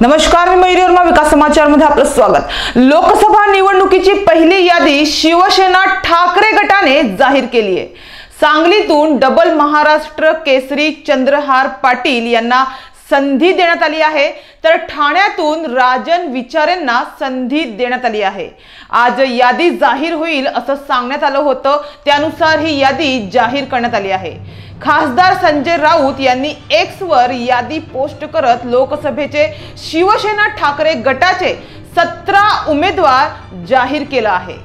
नमस्कार, मी मयूरी वर्मा, विकास समाचार मध्ये आपलं स्वागत। लोकसभा निवडणुकीची पहिली यादी शिवसेना ठाकरे गटाने जाहीर केली आहे। सांगलीतून डबल महाराष्ट्र केसरी चंद्रहार पाटील यांना संधी देण्यात आली आहे, तर ठाण्यातून राजन विचारेंना संधी देण्यात आली आहे। आज यादी जाहीर होईल असं सांगण्यात आलं होतं, त्यानुसार ही यादी जाहीर करण्यात आली आहे। खासदार संजय राऊत यांनी एक्स वर यादी पोस्ट करत लोकसभेचे शिवसेना ठाकरे गटाचे 17 उमेदवार जाहीर केले आहे।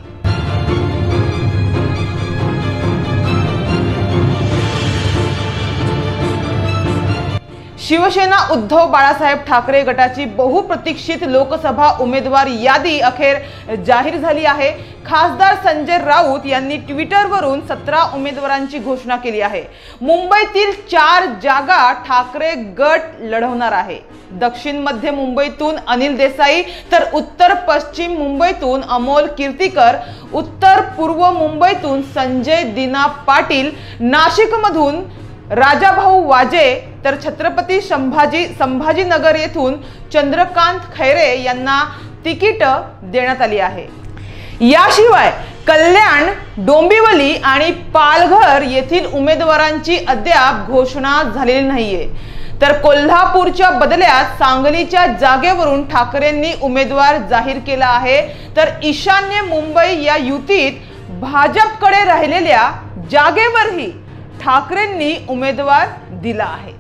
शिवसेना उद्धव बाळासाहेब ठाकरे गटाची बहुप्रतीक्षित लोकसभा उमेदवार यादी अखेर जाहीर झाली आहे। खासदार संजय राऊत यांनी ट्विटरवरून 17 उमेदवारांची घोषणा केली आहे। मुंबईतील 4 जागा ठाकरे गट लढवणार आहे। दक्षिण मध्य मुंबईतून अनिल देसाई, तर उत्तर पश्चिम मुंबईतून अमोल कीर्तिकर, उत्तर पूर्व मुंबईतून संजय दिना पाटील, नाशिकमधून राजाभाऊ वाजे, तर छत्रपती संभाजीनगर येथून चंद्रकांत खैरे यांना तिकीट देण्यात आली आहे। याशिवाय कल्याण, डोंबिवली आणि पालघर येथील उमेदवारांची अद्याप घोषणा झालेली नाहीये। तर कोल्हापूरच्या बदल्यात सांगलीच्या जागेवरून ठाकरेंनी उमेदवार जाहीर केला आहे। तर ईशान्य मुंबई या युतीत भाजपकडे राहिलेल्या जागेवरही ठाकरेंनी उमेदवार दिला आहे।